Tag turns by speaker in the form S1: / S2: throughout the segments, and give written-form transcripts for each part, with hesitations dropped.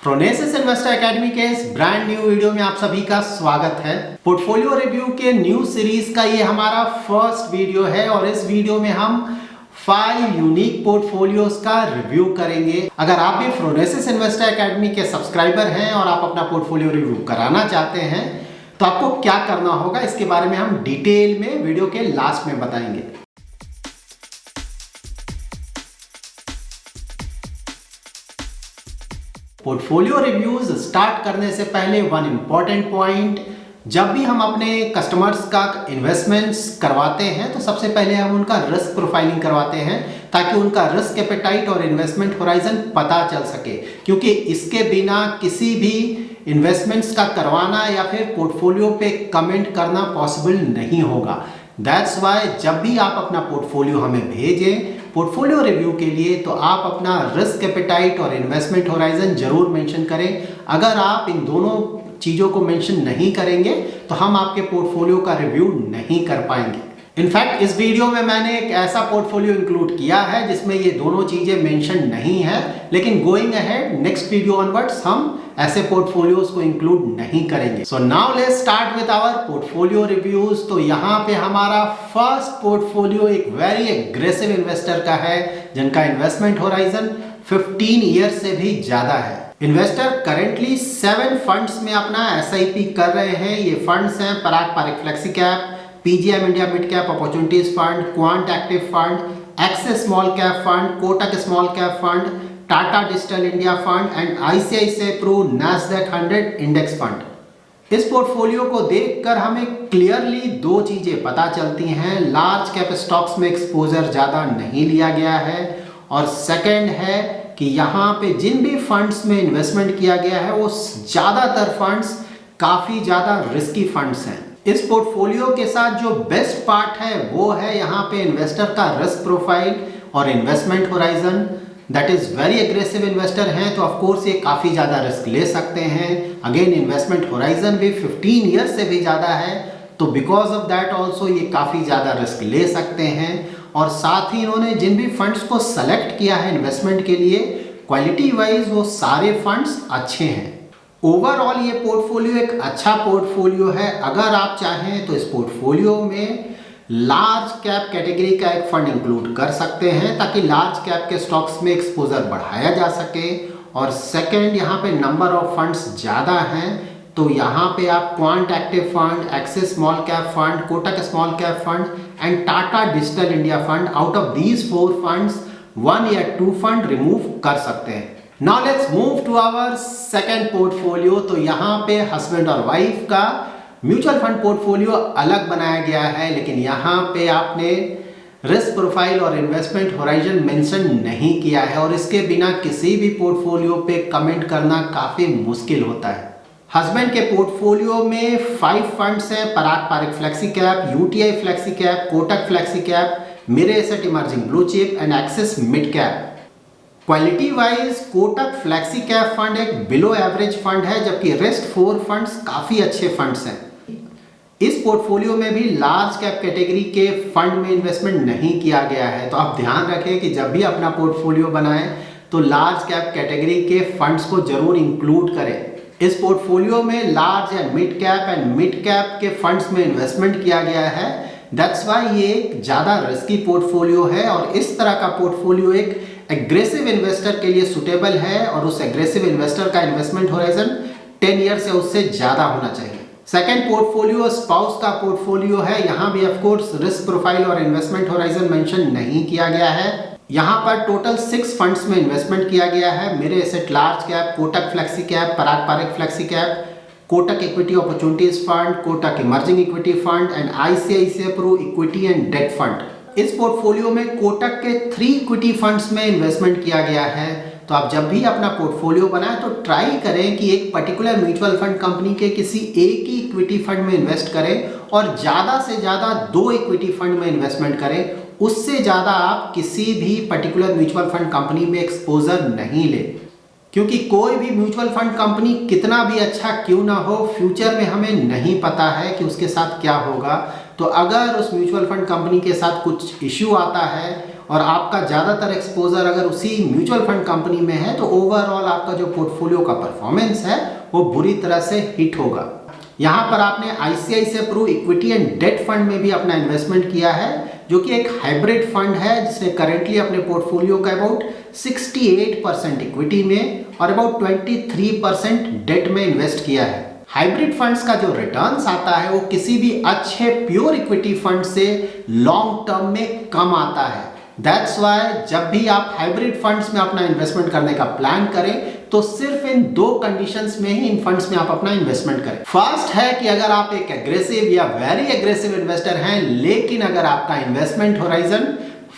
S1: Phronesis investor academy के इस brand new video में आप सभी का स्वागत है। पोर्टफोलियो रिव्यू के न्यू सीरीज का ये हमारा फर्स्ट वीडियो है और इस वीडियो में हम 5 यूनिक पोर्टफोलियोज का रिव्यू करेंगे। अगर आप भी फ्रोनेसिस इन्वेस्टर एकेडमी के सब्सक्राइबर हैं और आप अपना पोर्टफोलियो रिव्यू कराना चाहते हैं तो आपको क्या करना होगा, इसके बारे में हम डिटेल में वीडियो के लास्ट में बताएंगे। पोर्टफोलियो रिव्यूज स्टार्ट करने से पहले वन इंपॉर्टेंट पॉइंट, जब भी हम अपने कस्टमर्स का इन्वेस्टमेंट्स करवाते हैं तो सबसे पहले हम उनका रिस्क प्रोफाइलिंग करवाते हैं ताकि उनका रिस्क एपेटाइट और इन्वेस्टमेंट होराइजन पता चल सके, क्योंकि इसके बिना किसी भी इन्वेस्टमेंट्स का करवाना या फिर पोर्टफोलियो पे कमेंट करना पॉसिबल नहीं होगा। दैट्स वाई जब भी आप अपना पोर्टफोलियो हमें भेजें पोर्टफोलियो रिव्यू के लिए तो आप अपना रिस्क एपेटाइट और इन्वेस्टमेंट होराइजन जरूर मेंशन करें। अगर आप इन दोनों चीज़ों को मेंशन नहीं करेंगे तो हम आपके पोर्टफोलियो का रिव्यू नहीं कर पाएंगे। इनफैक्ट इस वीडियो में मैंने एक ऐसा पोर्टफोलियो इंक्लूड किया है जिसमें ये दोनों चीज़ें मेंशन नहीं है, लेकिन going ahead next video onwards हम ऐसे पोर्टफोलियोज को इंक्लूड नहीं करेंगे। So now let's start with our portfolio reviews. तो यहाँ पे हमारा फर्स्ट पोर्टफोलियो एक वेरी एग्रेसिव इन्वेस्टर का है जिनका इन्वेस्टमेंट होराइजन 15 ईयर्स से भी ज्यादा है। इन्वेस्टर करेंटली 7 फंड्स में अपना SIP कर रहे हैं। ये फंड्स हैं Parag Parikh flexi cap, PGIM India mid cap opportunities fund, Quant active fund, Axis small cap fund, Kotak small cap fund, Tata digital India fund and ICICI pro Nasdaq 100 index fund. इस portfolio को देखकर हमें क्लियरली दो चीजें पता चलती हैं। लार्ज कैप स्टॉक्स में एक्सपोजर ज्यादा नहीं लिया गया है और सेकंड है कि यहाँ पे जिन भी फंड्स में इन्वेस्टमेंट किया गया है वो ज्यादातर फंड्स काफी ज्यादा रिस्की फंड्स हैं। इस पोर्टफोलियो के साथ जो बेस्ट पार्ट है वो है यहाँ पे इन्वेस्टर का रिस्क प्रोफाइल और investment horizon. That is very aggressive investor हैं तो ऑफ कोर्स ये काफ़ी ज़्यादा रिस्क ले सकते हैं। अगेन इन्वेस्टमेंट होराइजन भी 15 ईयर्स से भी ज़्यादा है तो बिकॉज ऑफ दैट ऑल्सो ये काफ़ी ज़्यादा रिस्क ले सकते हैं। और साथ ही इन्होंने जिन भी फंड्स को सेलेक्ट किया है इन्वेस्टमेंट के लिए क्वालिटी वाइज वो सारे फंड्स अच्छे हैं। ओवरऑल ये पोर्टफोलियो एक अच्छा पोर्टफोलियो है। अगर आप चाहें तो इस पोर्टफोलियो में लार्ज कैप कैटेगरी का एक फंड इंक्लूड कर सकते हैं ताकि लार्ज कैप के स्टॉक्स में एक्सपोजर बढ़ाया जा सके। और सेकंड, यहाँ पे नंबर ऑफ फंड्स ज़्यादा हैं तो यहाँ पे आप Quant active fund, Axis small cap fund, Kotak small cap fund and Tata digital India fund, out of these 4 funds 1 या 2 फंड रिमूव कर सकते हैं। Now let's move to our second portfolio. तो यहाँ पे हस्बैंड और वाइफ का म्यूचुअल फंड पोर्टफोलियो अलग बनाया गया है, लेकिन यहाँ पे आपने रिस्क प्रोफाइल और इन्वेस्टमेंट होराइजन मेंशन नहीं किया है और इसके बिना किसी भी पोर्टफोलियो पे कमेंट करना काफ़ी मुश्किल होता है। हस्बैंड के पोर्टफोलियो में 5 फंड्स हैं Parag Parikh flexi cap, UTI flexi cap, Kotak flexi cap, Mirae asset emerging blue chip and Axis mid cap. Quality wise Kotak flexi cap fund एक बिलो एवरेज फंड है जबकि रेस्ट 4 फंड्स काफ़ी अच्छे फंड्स हैं। इस पोर्टफोलियो में भी लार्ज कैप कैटेगरी के फंड में इन्वेस्टमेंट नहीं किया गया है तो आप ध्यान रखें कि जब भी अपना पोर्टफोलियो बनाएं तो लार्ज कैप कैटेगरी के फंड्स को जरूर इंक्लूड करें। इस पोर्टफोलियो में लार्ज एंड मिड कैप के फंड्स में इन्वेस्टमेंट किया गया है। दैट्स वाई ये एक ज़्यादा रिस्की पोर्टफोलियो है और इस तरह का पोर्टफोलियो एक एग्रेसिव इन्वेस्टर के लिए सुटेबल है और उस एग्रेसिव इन्वेस्टर का इन्वेस्टमेंट होराइजन 10 ईयर से उससे ज़्यादा होना चाहिए। सेकेंड पोर्टफोलियो स्पाउस का पोर्टफोलियो है। यहाँ भी ऑफ कोर्स रिस्क प्रोफाइल और इन्वेस्टमेंट होराइजन मेंशन नहीं किया गया है। यहाँ पर टोटल 6 फंड्स में इन्वेस्टमेंट किया गया है। Mirae asset large cap, Kotak flexi cap, Parag Parikh flexi cap, Kotak equity opportunities fund, Kotak emerging equity fund and ICICI Pru equity and debt fund. इस पोर्टफोलियो में कोटक के 3 इक्विटी फंड्स में इन्वेस्टमेंट किया गया है। तो आप जब भी अपना पोर्टफोलियो बनाएं तो ट्राई करें कि एक पर्टिकुलर म्यूचुअल फंड कंपनी के किसी एक ही इक्विटी फंड में इन्वेस्ट करें और ज़्यादा से ज़्यादा 2 इक्विटी फंड में इन्वेस्टमेंट करें। उससे ज़्यादा आप किसी भी पर्टिकुलर म्यूचुअल फंड कंपनी में एक्सपोजर नहीं लें, क्योंकि कोई भी म्यूचुअल फंड कंपनी कितना भी अच्छा क्यों ना हो, फ्यूचर में हमें नहीं पता है कि उसके साथ क्या होगा। तो अगर उस म्यूचुअल फंड कंपनी के साथ कुछ इश्यू आता है और आपका ज़्यादातर एक्सपोजर अगर उसी म्यूचुअल फंड कंपनी में है तो ओवरऑल आपका जो पोर्टफोलियो का परफॉर्मेंस है वो बुरी तरह से हिट होगा। यहाँ पर आपने ICICI Pru equity and debt fund में भी अपना इन्वेस्टमेंट किया है, जो कि एक हाइब्रिड फंड है जिसने करेंटली अपने पोर्टफोलियो का अबाउट 68% इक्विटी में और अबाउट 23% डेट में इन्वेस्ट किया है। हाइब्रिड फंड्स का जो रिटर्न्स आता है वो किसी भी अच्छे प्योर इक्विटी फंड से लॉन्ग टर्म में कम आता है। दैट्स वाई जब भी आप हाइब्रिड फंड्स में अपना इन्वेस्टमेंट करने का प्लान करें तो सिर्फ इन 2 कंडीशंस में ही इन फंड्स में आप अपना इन्वेस्टमेंट करें। फर्स्ट है कि अगर आप एक एग्रेसिव या वेरी एग्रेसिव इन्वेस्टर हैं, लेकिन अगर आपका इन्वेस्टमेंट होराइजन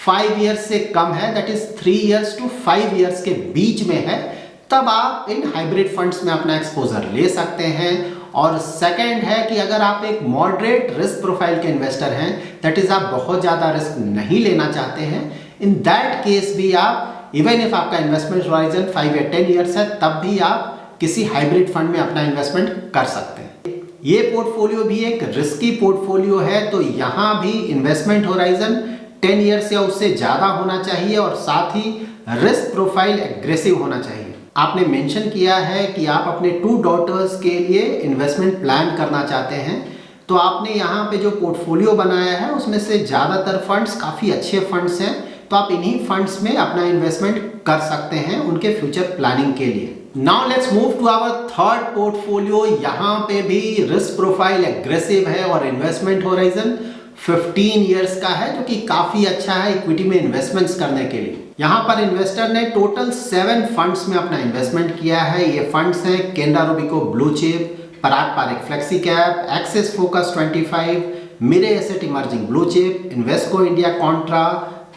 S1: 5 इयर्स से कम है, that is 3 years to 5 years के बीच में है, तब आप इन हाइब्रिड फंड्स में अपना एक्सपोजर ले सकते हैं। और सेकंड है कि अगर आप एक मॉडरेट रिस्क प्रोफाइल के इन्वेस्टर हैं, दैट इज आप बहुत ज़्यादा रिस्क नहीं लेना चाहते हैं, इन दैट केस भी आप इवन इफ आपका इन्वेस्टमेंट होराइजन 5 या 10 इयर्स है, तब भी आप किसी हाइब्रिड फंड में अपना इन्वेस्टमेंट कर सकते हैं। ये पोर्टफोलियो भी एक रिस्की पोर्टफोलियो है, तो यहाँ भी इन्वेस्टमेंट होराइजन 10 इयर्स या उससे ज़्यादा होना चाहिए और साथ ही रिस्क प्रोफाइल एग्रेसिव होना चाहिए। आपने मेंशन किया है कि आप अपने 2 डॉटर्स के लिए इन्वेस्टमेंट प्लान करना चाहते हैं, तो आपने यहाँ पे जो पोर्टफोलियो बनाया है उसमें से ज़्यादातर फंड्स काफ़ी अच्छे फंड्स हैं, तो आप इन्हीं फंड्स में अपना इन्वेस्टमेंट कर सकते हैं उनके फ्यूचर प्लानिंग के लिए। Now let's move to our third portfolio. यहाँ पे भी रिस्क प्रोफाइल एग्रेसिव है और इन्वेस्टमेंट होराइजन 15 इयर्स का है, जो कि काफ़ी अच्छा है इक्विटी में इन्वेस्टमेंट्स करने के लिए। यहाँ पर इन्वेस्टर ने टोटल 7 फंड्स में अपना इन्वेस्टमेंट किया है। ये फंड्स हैं Canara Robeco blue chip, Parag Parekh flexi cap, Axis focus 25, Mirae asset emerging blue chip, Invesco India contra,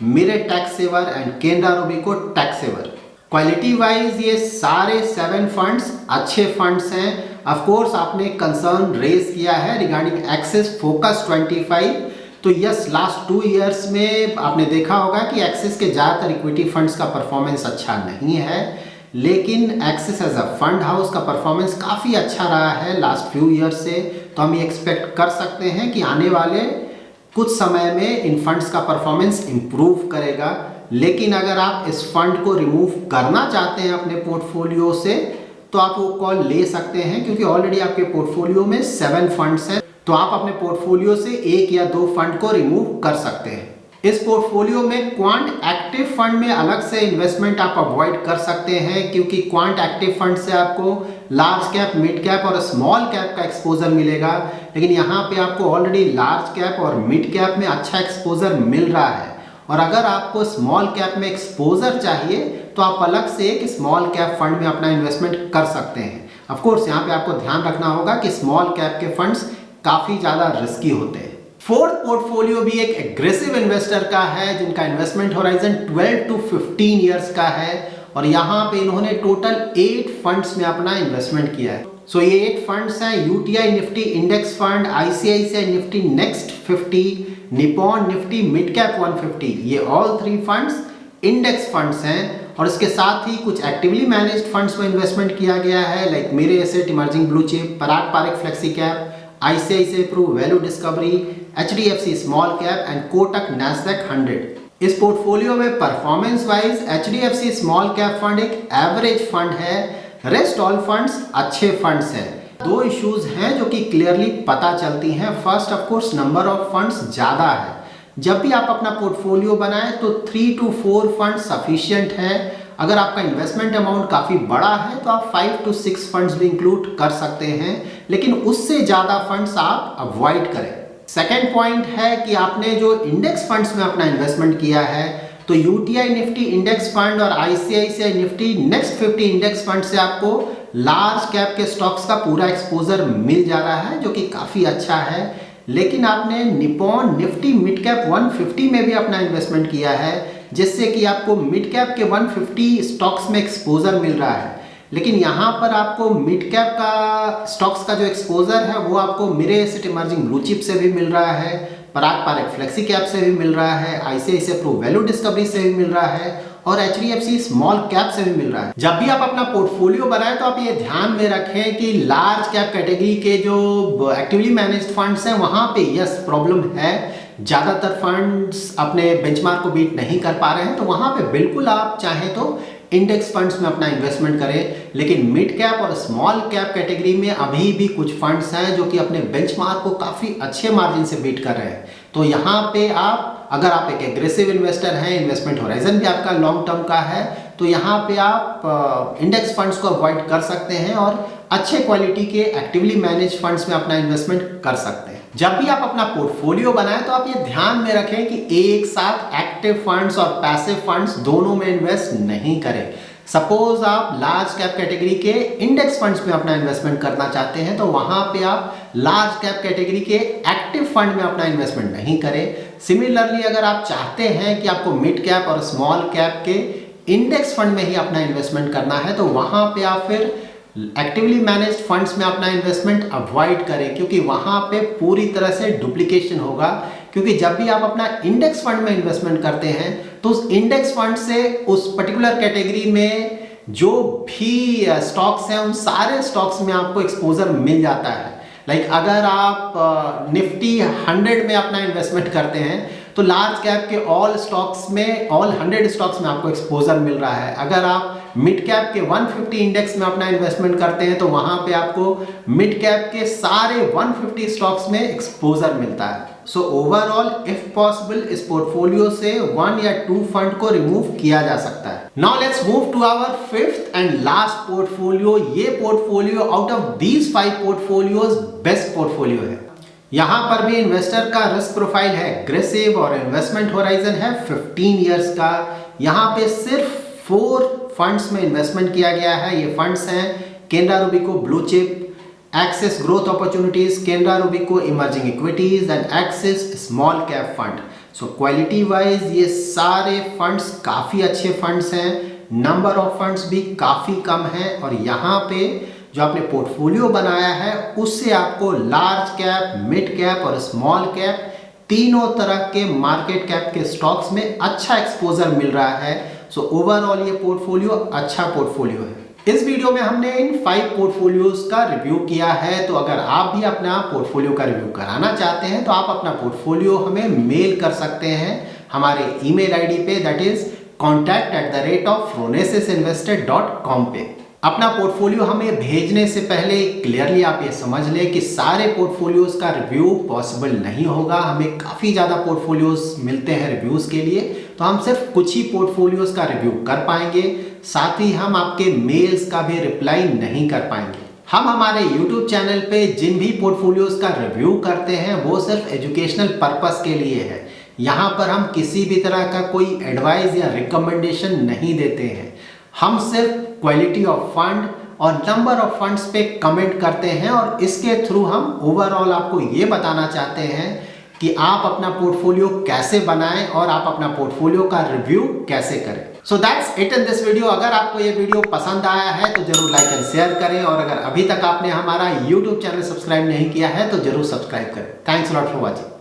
S1: Mirae tax saver and Canara Robeco tax saver. Quality wise ये सारे 7 फंड्स अच्छे फंड्स हैं। ऑफ कोर्स आपने कंसर्न रेज किया है regarding axis focus 25, तो yes last 2 years में आपने देखा होगा कि एक्सिस के ज़्यादातर इक्विटी फंड्स का परफॉर्मेंस अच्छा नहीं है, लेकिन Axis as a fund house का परफॉर्मेंस काफ़ी अच्छा रहा है लास्ट फ्यू ईयर्स से। तो हम ये एक्सपेक्ट कर सकते हैं कि आने वाले कुछ समय में इन फंड्स का परफॉर्मेंस इम्प्रूव करेगा। लेकिन अगर आप इस फंड को रिमूव करना चाहते हैं अपने पोर्टफोलियो से, तो आप वो कॉल ले सकते हैं, क्योंकि ऑलरेडी आपके पोर्टफोलियो में 7 फंड्स हैं, तो आप अपने पोर्टफोलियो से 1 या 2 फंड को रिमूव कर सकते हैं। इस पोर्टफोलियो में क्वांट एक्टिव फंड में अलग से इन्वेस्टमेंट आप अवॉइड कर सकते हैं, क्योंकि क्वांट एक्टिव फंड से आपको लार्ज कैप, मिड कैप और स्मॉल कैप का एक्सपोजर मिलेगा, लेकिन यहाँ पे आपको ऑलरेडी लार्ज कैप और मिड कैप में अच्छा एक्सपोजर मिल रहा है। और अगर आपको स्मॉल कैप में एक्सपोजर चाहिए तो आप अलग से एक स्मॉल कैप फंड में अपना इन्वेस्टमेंट कर सकते हैं। ऑफ कोर्स यहाँ पे आपको ध्यान रखना होगा कि स्मॉल कैप के फंड्स काफ़ी ज़्यादा रिस्की होते हैं। फोर्थ पोर्टफोलियो भी एक एग्रेसिव इन्वेस्टर का है, जिनका इन्वेस्टमेंट होराइजन 12 टू 15 इयर्स का है, और यहाँ पे इन्होंने टोटल 8 फंड्स में अपना इन्वेस्टमेंट किया है। सो ये 8 फंड्स हैं UTI Nifty index fund, ICICI Nifty next 50, Nippon Nifty mid cap 150। ये ऑल 3 फंड्स इंडेक्स फंड्स हैं, और इसके साथ ही कुछ एक्टिवली मैनेज्ड फंड्स में इन्वेस्टमेंट किया गया है, like Mirae asset emerging blue chip, Parag Parekh flexi cap, ICICI Pru value discovery, HDFC small cap and Kotak Nasdaq 100। इस पोर्टफोलियो में performance wise HDFC small cap fund एक एवरेज फंड है, रेस्ट ऑल फंड्स अच्छे funds हैं। 2 issues हैं जो कि clearly पता चलती हैं। First of course number of funds ज़्यादा है। जब भी आप अपना पोर्टफोलियो बनाएं तो 3 to 4 फंड सफिशिएंट है। अगर आपका इन्वेस्टमेंट अमाउंट काफ़ी बड़ा है तो आप 5 to 6 फंड्स भी इंक्लूड कर सकते हैं, लेकिन उससे ज़्यादा फंड्स आप अवॉइड करें। सेकेंड पॉइंट है कि आपने जो इंडेक्स फंड्स में अपना इन्वेस्टमेंट किया है, तो यूटीआई निफ्टी इंडेक्स फंड और ICICI Nifty next 50 index fund से आपको लार्ज कैप के स्टॉक्स का पूरा एक्सपोजर मिल जा रहा है, जो कि काफ़ी अच्छा है। लेकिन आपने निपॉन निफ्टी मिड कैप 150 में भी अपना इन्वेस्टमेंट किया है, जिससे कि आपको मिड कैप के 150 स्टॉक्स में एक्सपोजर मिल रहा है। लेकिन यहाँ पर आपको मिड कैप का स्टॉक्स का जो एक्सपोजर है वो आपको Mire asset emerging blue chip से भी मिल रहा है, पराग पारेख फ्लेक्सी कैप से भी मिल रहा है, ICICI प्रू वैल्यू डिस्कवरी से भी मिल रहा है, और HDFC स्मॉल कैप से भी मिल रहा है। जब भी आप अपना पोर्टफोलियो बनाएं तो आप ये ध्यान में रखें कि लार्ज कैप कैटेगरी के जो एक्टिवली मैनेज्ड फंड्स हैं वहाँ पे यस प्रॉब्लम है, ज़्यादातर फंड्स अपने बेंचमार्क को बीट नहीं कर पा रहे हैं, तो वहाँ पे बिल्कुल आप चाहें तो इंडेक्स फंड्स में अपना इन्वेस्टमेंट करें। लेकिन मिड कैप और स्मॉल कैप कैटेगरी में अभी भी कुछ फंड्स हैं जो कि अपने बेंचमार्क को काफ़ी अच्छे मार्जिन से बीट कर रहे हैं। तो यहाँ पे अगर आप एक एग्रेसिव इन्वेस्टर हैं, इन्वेस्टमेंट होराइजन भी आपका लॉन्ग टर्म का है, तो यहाँ पे आप इंडेक्स फंड्स को अवॉइड कर सकते हैं और अच्छे क्वालिटी के एक्टिवली मैनेज फंड्स में अपना इन्वेस्टमेंट कर सकते हैं। जब भी आप अपना पोर्टफोलियो बनाएं तो आप ये ध्यान में रखें कि एक साथ एक्टिव फंड्स और पैसिव फंड्स दोनों में इन्वेस्ट नहीं करें। सपोज आप लार्ज कैप कैटेगरी के इंडेक्स फंड्स में अपना इन्वेस्टमेंट करना चाहते हैं, तो वहां पे आप लार्ज कैप कैटेगरी के एक्टिव फंड में अपना इन्वेस्टमेंट नहीं करें। सिमिलरली अगर आप चाहते हैं कि आपको मिड कैप और स्मॉल कैप के इंडेक्स फंड में ही अपना इन्वेस्टमेंट करना है, तो वहां पे आप फिर एक्टिवली मैनेज्ड फंड्स में अपना इन्वेस्टमेंट अवॉइड करें, क्योंकि वहां पे पूरी तरह से डुप्लीकेशन होगा। क्योंकि जब भी आप अपना इंडेक्स फंड में इन्वेस्टमेंट करते हैं तो उस इंडेक्स फंड से उस पर्टिकुलर कैटेगरी में जो भी स्टॉक्स हैं उन सारे स्टॉक्स में आपको एक्सपोजर मिल जाता है। लाइक अगर आप निफ्टी 100 में अपना इन्वेस्टमेंट करते हैं तो लार्ज कैप के ऑल 100 स्टॉक्स में आपको एक्सपोजर मिल रहा है। अगर आप मिड कैप के 150 इंडेक्स में अपना इन्वेस्टमेंट करते हैं तो वहां पे आपको मिड कैप के सारे 150 स्टॉक्स में एक्सपोजर मिलता है। सो ओवरऑल इफ पॉसिबल इस पोर्टफोलियो से 1 या 2 फंड को रिमूव किया जा सकता है। Now let's move to our fifth and last portfolio. ये portfolio out of these 5 portfolios best portfolio है। यहां पर भी इन्वेस्टर का रिस्क प्रोफाइल है एग्रेसिव और इन्वेस्टमेंट होराइजन है 15 इयर्स का। यहां पे सिर्फ 4 फंड्स में इन्वेस्टमेंट किया गया है। ये फंड्स हैं Canara Robeco blue chip, Axis growth opportunities, Canara Robeco emerging equities and Axis small cap fund. So quality wise ये सारे फंड्स काफ़ी अच्छे फंड्स हैं, नंबर ऑफ फंड्स भी काफ़ी कम है और यहाँ पे जो आपने पोर्टफोलियो बनाया है उससे आपको लार्ज कैप, मिड कैप और स्मॉल कैप तीनों तरह के मार्केट कैप के स्टॉक्स में अच्छा एक्सपोजर मिल रहा है। सो ओवरऑल ये पोर्टफोलियो अच्छा पोर्टफोलियो है। इस वीडियो में हमने इन 5 पोर्टफोलियोज का रिव्यू किया है। तो अगर आप भी अपना पोर्टफोलियो का रिव्यू कराना चाहते हैं तो आप अपना पोर्टफोलियो हमें मेल कर सकते हैं हमारे ईमेल आईडी पे, दैट इज contact@phronesis.com पे। अपना पोर्टफोलियो हमें भेजने से पहले क्लियरली आप ये समझ लें कि सारे पोर्टफोलियोज का रिव्यू पॉसिबल नहीं होगा। हमें काफ़ी ज़्यादा पोर्टफोलियोज मिलते हैं रिव्यूज़ के लिए, तो हम सिर्फ कुछ ही पोर्टफोलियोज का रिव्यू कर पाएंगे। साथ ही हम आपके मेल्स का भी रिप्लाई नहीं कर पाएंगे। हम हमारे YouTube चैनल पे जिन भी पोर्टफोलियोज का रिव्यू करते हैं वो सिर्फ एजुकेशनल पर्पस के लिए है। यहाँ पर हम किसी भी तरह का कोई एडवाइस या रिकमेंडेशन नहीं देते हैं। हम सिर्फ क्वालिटी ऑफ फंड और नंबर ऑफ फंड्स पे कमेंट करते हैं और इसके थ्रू हम ओवरऑल आपको ये बताना चाहते हैं कि आप अपना पोर्टफोलियो कैसे बनाएं और आप अपना पोर्टफोलियो का रिव्यू कैसे करें। So that's it in this video. अगर आपको ये वीडियो पसंद आया है तो जरूर लाइक एंड शेयर करें और अगर अभी तक आपने हमारा YouTube चैनल सब्सक्राइब नहीं किया है तो जरूर सब्सक्राइब करें। Thanks lot for watching.